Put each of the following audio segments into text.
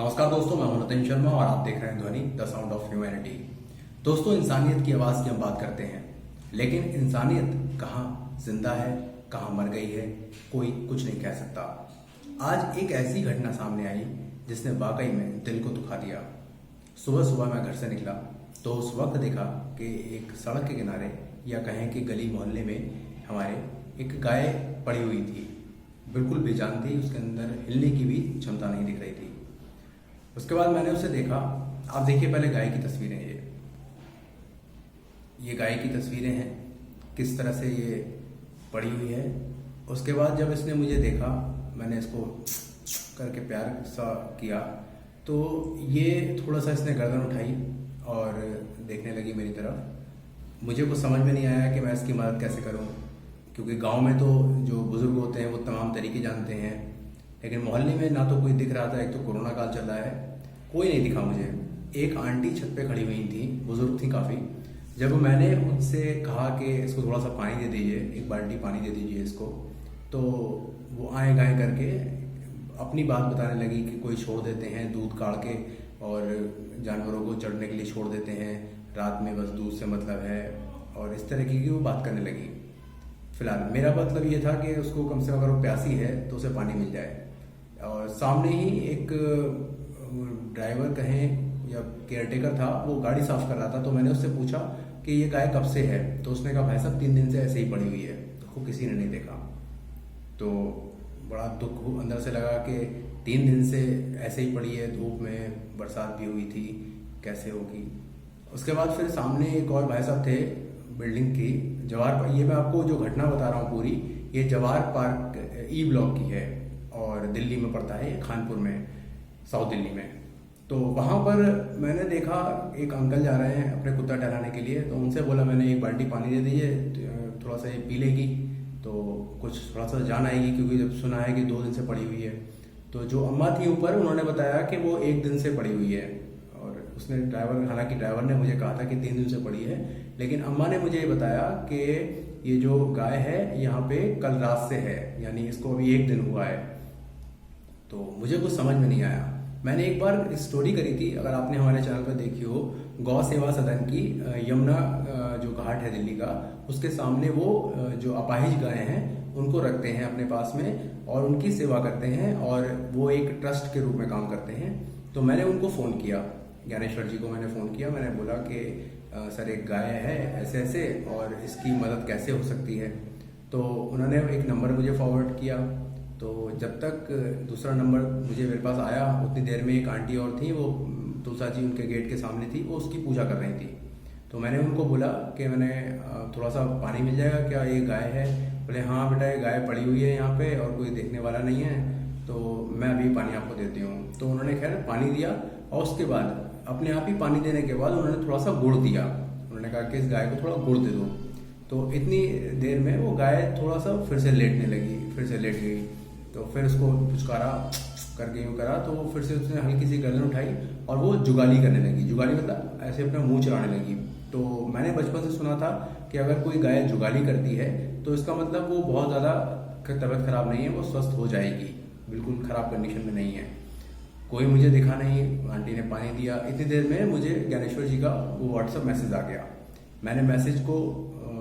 नमस्कार दोस्तों, मैं हूं नितिन शर्मा और आप देख रहे हैं ध्वनि द साउंड ऑफ ह्यूमैनिटी। दोस्तों, इंसानियत की आवाज़ की हम बात करते हैं, लेकिन इंसानियत कहाँ जिंदा है, कहाँ मर गई है, कोई कुछ नहीं कह सकता। आज एक ऐसी घटना सामने आई जिसने वाकई में दिल को दुखा दिया। सुबह सुबह मैं घर से निकला तो उस वक्त देखा कि एक सड़क के किनारे या कहें कि गली मोहल्ले में हमारे एक गाय पड़ी हुई थी। बिल्कुल बेजान थी, उसके अंदर हिलने की भी क्षमता नहीं दिख रही थी। उसके बाद मैंने उसे देखा। आप देखिए पहले गाय की तस्वीरें, ये गाय की तस्वीरें हैं, किस तरह से ये पड़ी हुई है। उसके बाद जब इसने मुझे देखा, मैंने इसको करके प्यार सा किया तो ये थोड़ा सा इसने गर्दन उठाई और देखने लगी मेरी तरफ। मुझे कुछ समझ में नहीं आया कि मैं इसकी मदद कैसे करूं, क्योंकि गांव में तो जो बुजुर्ग होते हैं वो तमाम तरीके जानते हैं, लेकिन मोहल्ले में ना तो कोई दिख रहा था। एक तो कोरोना काल चल रहा है, कोई नहीं दिखा मुझे। एक आंटी छत पे खड़ी हुई थी, बुजुर्ग थी काफ़ी। जब मैंने उनसे कहा कि इसको थोड़ा सा पानी दे दीजिए, एक बाल्टी पानी दे दीजिए इसको, तो वो आए गाय करके अपनी बात बताने लगी कि कोई छोड़ देते हैं दूध काढ़ के और जानवरों को चढ़ने के लिए छोड़ देते हैं, रात में बस दूध से मतलब है, और इस तरह की वो बात करने लगी। फिलहाल मेरा मतलब ये था कि उसको कम से कम अगर वो प्यासी है तो उसे पानी मिल जाए। और सामने ही एक ड्राइवर कहें या केयरटेकर था, वो गाड़ी साफ कर रहा था। तो मैंने उससे पूछा कि ये गाय कब से है, तो उसने कहा भाई साहब 3 दिन से ऐसे ही पड़ी हुई है, उसको किसी ने नहीं देखा। तो बड़ा दुख अंदर से लगा कि 3 दिन से ऐसे ही पड़ी है, धूप में, बरसात भी हुई थी, कैसे होगी। उसके बाद फिर सामने एक और भाई साहब थे, बिल्डिंग की जवाहर, ये मैं आपको जो घटना बता रहा हूँ पूरी, ये जवाहर पार्क ई ब्लॉक की है और दिल्ली में पड़ता है, खानपुर में, साउथ दिल्ली में। तो वहाँ पर मैंने देखा एक अंकल जा रहे हैं अपने कुत्ता टहलाने के लिए। तो उनसे बोला मैंने, एक बाल्टी पानी दे दीजिए, थोड़ा सा ये पी लेगी तो कुछ थोड़ा सा जान आएगी, क्योंकि जब सुना है कि 2 दिन से पड़ी हुई है। तो जो अम्मा थी ऊपर, उन्होंने बताया कि वो 1 दिन से पड़ी हुई है। और उसने हालांकि ड्राइवर ने मुझे कहा था कि 3 दिन से पड़ी है, लेकिन अम्मा ने मुझे ये बताया कि ये जो गाय है यहाँ पे कल रात से है, यानी इसको अभी 1 दिन हुआ है। तो मुझे कुछ समझ में नहीं आया। मैंने एक बार स्टोरी करी थी, अगर आपने हमारे चैनल पर देखी हो, गौ सेवा सदन की, यमुना जो घाट है दिल्ली का, उसके सामने वो जो अपाहिज गाय हैं उनको रखते हैं अपने पास में और उनकी सेवा करते हैं, और वो एक ट्रस्ट के रूप में काम करते हैं। तो मैंने उनको फ़ोन किया, ज्ञानेश्वर जी को मैंने फ़ोन किया। मैंने बोला कि सर एक गाय है ऐसे ऐसे और इसकी मदद कैसे हो सकती है। तो उन्होंने एक नंबर मुझे फॉरवर्ड किया। तो जब तक दूसरा नंबर मुझे मेरे पास आया, उतनी देर में एक आंटी और थी, वो तुलसा जी उनके गेट के सामने थी, वो उसकी पूजा कर रही थी। तो मैंने उनको बोला कि मैंने थोड़ा सा पानी मिल जाएगा क्या, ये गाय है? बोले हाँ बेटा, ये गाय पड़ी हुई है यहाँ पे और कोई देखने वाला नहीं है, तो मैं अभी पानी आपको देती हूँ। तो उन्होंने खैर पानी दिया, और उसके बाद अपने आप ही पानी देने के बाद उन्होंने थोड़ा सा गुड़ दिया। उन्होंने कहा कि इस गाय को थोड़ा गुड़ दे दो। तो इतनी देर में वो गाय थोड़ा सा फिर से लेटने लगी, फिर से लेट गई। तो फिर उसको पुचकारा करके यूँ करा, तो फिर से उसने हल्की सी गर्दन उठाई और वो जुगाली करने लगी। जुगाली मतलब ऐसे अपना मुंह चलाने लगी। तो मैंने बचपन से सुना था कि अगर कोई गाय जुगाली करती है तो इसका मतलब वो बहुत ज़्यादा तबीयत खराब नहीं है, वो स्वस्थ हो जाएगी, बिल्कुल ख़राब कंडीशन में नहीं है। कोई मुझे दिखा नहीं, आंटी ने पानी दिया। इतनी देर में मुझे ज्ञानेश्वर जी का वो व्हाट्सअप मैसेज आ गया। मैंने मैसेज को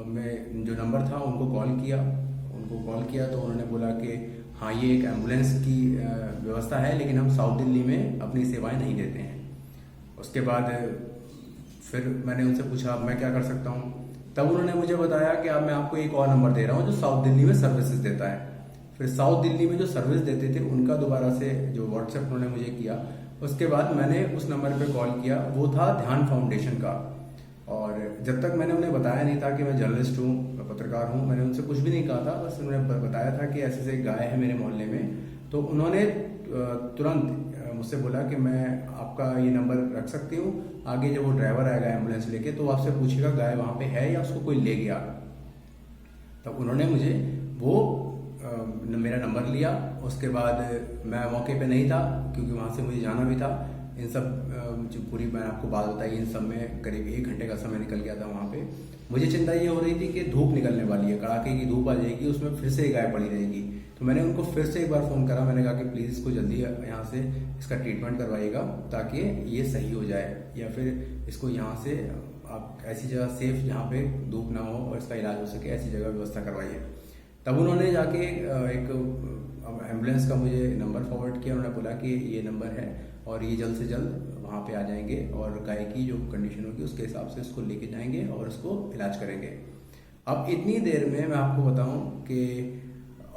मैं जो नंबर था उनको कॉल किया तो उन्होंने बोला कि हाँ ये एक एम्बुलेंस की व्यवस्था है, लेकिन हम साउथ दिल्ली में अपनी सेवाएं नहीं देते हैं। उसके बाद फिर मैंने उनसे पूछा अब मैं क्या कर सकता हूँ। तब उन्होंने मुझे बताया कि अब मैं आपको एक और नंबर दे रहा हूँ जो साउथ दिल्ली में सर्विसेज देता है। फिर साउथ दिल्ली में जो सर्विस देते थे उनका दोबारा से जो व्हाट्सएप उन्होंने मुझे किया, उसके बाद मैंने उस नंबर पर कॉल किया। वो था ध्यान फाउंडेशन का। और जब तक मैंने उन्हें बताया नहीं था कि मैं जर्नलिस्ट हूँ, पत्रकार हूँ, मैंने उनसे कुछ भी नहीं कहा था, बस उन्होंने बताया था कि ऐसे ऐसे गाय है मेरे मोहल्ले में। तो उन्होंने तुरंत मुझसे बोला कि मैं आपका ये नंबर रख सकती हूँ, आगे जब वो ड्राइवर आएगा एम्बुलेंस लेके तो आपसे पूछेगा गाय वहाँ पे है या उसको कोई ले गया। तब उन्होंने मुझे वो मेरा नंबर लिया। उसके बाद मैं मौके पे नहीं था क्योंकि वहाँ से मुझे जाना भी था। इन सब जो पूरी मैंने आपको बात बताई, इन सब में करीब 1 घंटे का समय निकल गया था वहाँ पे। मुझे चिंता ये हो रही थी कि धूप निकलने वाली है, कड़ाके की धूप आ जाएगी, उसमें फिर से गाय पड़ी रहेगी। तो मैंने उनको फिर से एक बार फ़ोन करा, मैंने कहा कि प्लीज़ इसको जल्दी यहाँ से इसका ट्रीटमेंट करवाइएगा ताकि ये सही हो जाए, या फिर इसको यहाँ से आप ऐसी जगह सेफ जहाँ पे धूप ना हो और इसका इलाज हो सके ऐसी जगह व्यवस्था करवाइए। तब उन्होंने जाके एक एम्बुलेंस का मुझे नंबर फॉरवर्ड किया, उन्होंने बोला कि ये नंबर है और ये जल्द से जल्द वहाँ पे आ जाएंगे और गाय की जो कंडीशन होगी उसके हिसाब से उसको लेके जाएंगे और उसको इलाज करेंगे। अब इतनी देर में मैं आपको बताऊं कि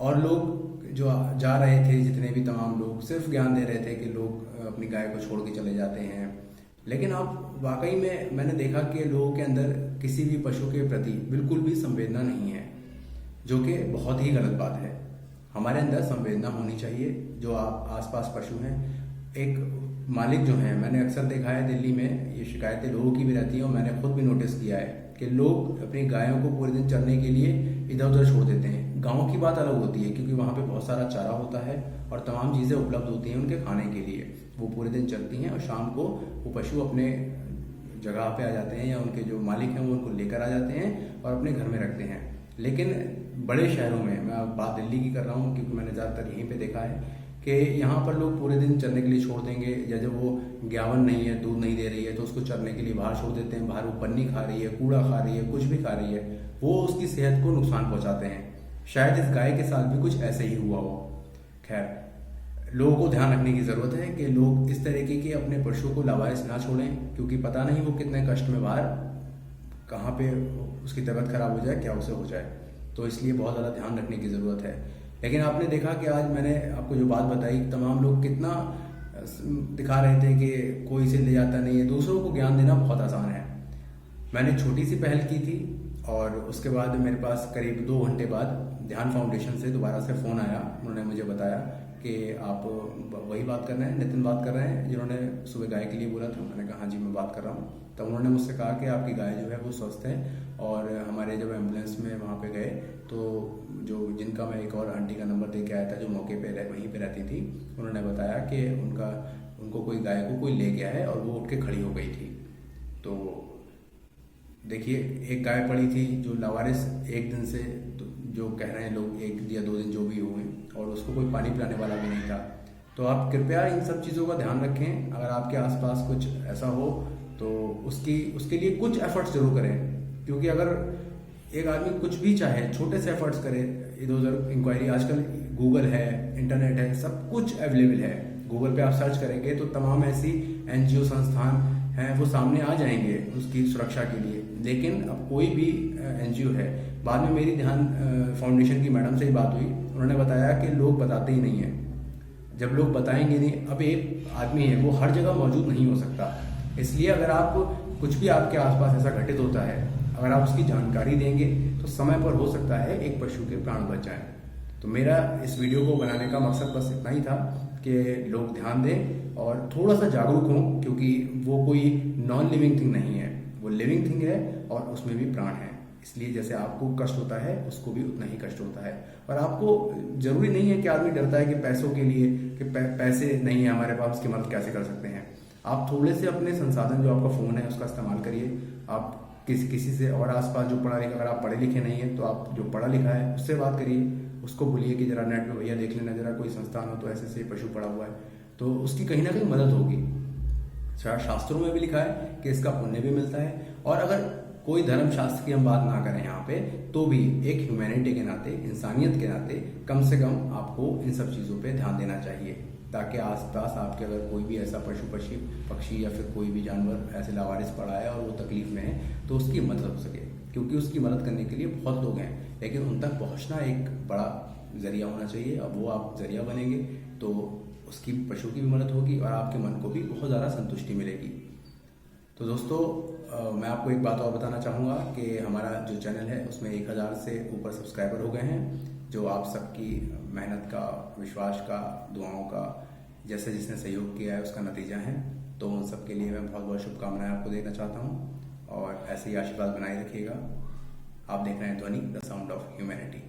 और लोग जो जा रहे थे, जितने भी तमाम लोग सिर्फ ज्ञान दे रहे थे कि लोग अपनी गाय को छोड़ के चले जाते हैं, लेकिन अब वाकई में मैंने देखा कि लोगों के अंदर किसी भी पशु के प्रति बिल्कुल भी संवेदना नहीं है, जो कि बहुत ही गलत बात है। हमारे अंदर संवेदना होनी चाहिए। जो आप आसपास पशु हैं, एक मालिक जो हैं, मैंने अक्सर देखा है दिल्ली में ये शिकायतें लोगों की भी रहती हैं और मैंने खुद भी नोटिस किया है कि लोग अपनी गायों को पूरे दिन चरने के लिए इधर उधर छोड़ देते हैं। गाँव की बात अलग होती है क्योंकि वहाँ पे बहुत सारा चारा होता है और तमाम चीज़ें उपलब्ध होती हैं उनके खाने के लिए। वो पूरे दिन चलती हैं और शाम को वो पशु अपने जगह पे आ जाते हैं या उनके जो मालिक हैं वो उनको लेकर आ जाते हैं और अपने घर में रखते हैं। लेकिन बड़े शहरों में, मैं बात दिल्ली की कर रहा हूँ क्योंकि मैंने ज़्यादातर यहीं पे देखा है कि यहाँ पर लोग पूरे दिन चरने के लिए छोड़ देंगे, या जब वो ग्यावन नहीं है, दूध नहीं दे रही है तो उसको चरने के लिए बाहर छोड़ देते हैं। बाहर वो पन्नी खा रही है, कूड़ा खा रही है, कुछ भी खा रही है, वो उसकी सेहत को नुकसान पहुंचाते हैं। शायद इस गाय के साथ भी कुछ ऐसे ही हुआ हो। खैर, लोगों को ध्यान रखने की ज़रूरत है कि लोग इस तरीके के अपने पशुओं को लावारिस ना छोड़ें, क्योंकि पता नहीं वो कितने कष्ट में बाहर कहाँ पे उसकी तबीयत खराब हो जाए, क्या उसे हो जाए। तो इसलिए बहुत ज़्यादा ध्यान रखने की ज़रूरत है। लेकिन आपने देखा कि आज मैंने आपको जो बात बताई, तमाम लोग कितना दिखा रहे थे कि कोई इसे ले जाता नहीं है। दूसरों को ज्ञान देना बहुत आसान है। मैंने छोटी सी पहल की थी और उसके बाद मेरे पास करीब 2 घंटे बाद ध्यान फाउंडेशन से दोबारा से फ़ोन आया। उन्होंने मुझे बताया कि आप वही बात कर रहे हैं, नितिन बात कर रहे हैं जिन्होंने सुबह गाय के लिए बोला था। मैंने कहा हाँ जी मैं बात कर रहा हूँ। तब उन्होंने मुझसे कहा कि आपकी गाय जो है वो स्वस्थ है, और हमारे जब एम्बुलेंस में वहाँ पे गए तो जो जिनका मैं एक और आंटी का नंबर दे के आया था जो मौके पे वहीं पे रहती थी, उन्होंने बताया कि उनको कोई गाय को कोई ले गया है और वो उठ के खड़ी हो गई थी। तो देखिए, एक गाय पड़ी थी जो लावारिस एक दिन से, जो कह रहे हैं लोग 1 या 2 दिन जो भी हुए, और उसको कोई पानी पिलाने वाला भी नहीं था। तो आप कृपया इन सब चीज़ों का ध्यान रखें। अगर आपके आसपास कुछ ऐसा हो तो उसके लिए कुछ एफर्ट्स जरूर करें, क्योंकि अगर एक आदमी कुछ भी चाहे, छोटे से एफर्ट्स करे, इधर उधर इंक्वायरी, आजकल गूगल है, इंटरनेट है, सब कुछ अवेलेबल है। गूगल पे आप सर्च करेंगे तो तमाम ऐसी NGO संस्थान हैं वो सामने आ जाएंगे उसकी सुरक्षा के लिए। लेकिन अब कोई भी NGO है, बाद में मेरी ध्यान फाउंडेशन की मैडम से ही बात हुई, उन्होंने बताया कि लोग बताते ही नहीं है। जब लोग बताएंगे नहीं, अब एक आदमी है वो हर जगह मौजूद नहीं हो सकता, इसलिए अगर आप कुछ भी आपके आसपास ऐसा घटित होता है, अगर आप उसकी जानकारी देंगे तो समय पर हो सकता है एक पशु के प्राण बच जाएं। तो मेरा इस वीडियो को बनाने का मकसद बस इतना ही था कि लोग ध्यान दें और थोड़ा सा जागरूक हों, क्योंकि वो कोई नॉन लिविंग थिंग नहीं है, वो लिविंग थिंग है और उसमें भी प्राण है। इसलिए जैसे आपको कष्ट होता है उसको भी उतना ही कष्ट होता है। और आपको जरूरी नहीं है कि आदमी डरता है कि पैसों के लिए कि पैसे नहीं है हमारे पास, उसकी मदद कैसे कर सकते हैं। आप थोड़े से अपने संसाधन, जो आपका फ़ोन है उसका इस्तेमाल करिए। आप किसी से, और आसपास जो पढ़ा लिखा, अगर आप पढ़े लिखे नहीं है तो आप जो पढ़ा लिखा है उससे बात करिए। उसको बोलिए कि जरा नेट पे भैया देख लेना, जरा कोई संस्थान हो तो ऐसे पशु पड़ा हुआ है, तो उसकी कहीं ना कहीं मदद होगी। शास्त्रों में भी लिखा है कि इसका पुण्य भी मिलता है। और अगर कोई धर्म शास्त्र की हम बात ना करें यहाँ पे, तो भी एक ह्यूमैनिटी के नाते, इंसानियत के नाते कम से कम आपको इन सब चीज़ों पे ध्यान देना चाहिए, ताकि आसपास आपके अगर कोई भी ऐसा पक्षी या फिर कोई भी जानवर ऐसे लावारिस पड़ा है और वो तकलीफ में है तो उसकी मदद हो सके। क्योंकि उसकी मदद करने के लिए बहुत लोग हैं, लेकिन उन तक पहुँचना एक बड़ा जरिया होना चाहिए। अब वो आप जरिया बनेंगे तो उसकी पशु की भी मदद होगी और आपके मन को भी बहुत ज़्यादा संतुष्टि मिलेगी। तो दोस्तों, मैं आपको एक बात और बताना चाहूँगा कि हमारा जो चैनल है उसमें 1000 से ऊपर सब्सक्राइबर हो गए हैं, जो आप सबकी मेहनत का, विश्वास का, दुआओं का, जैसे जिसने सहयोग किया है उसका नतीजा है। तो उन सब के लिए मैं बहुत बहुत शुभकामनाएं आपको देना चाहता हूँ और ऐसे ही आशीर्वाद बनाए रखिएगा। आप देख रहे हैं ध्वनि, द साउंड ऑफ ह्यूमैनिटी।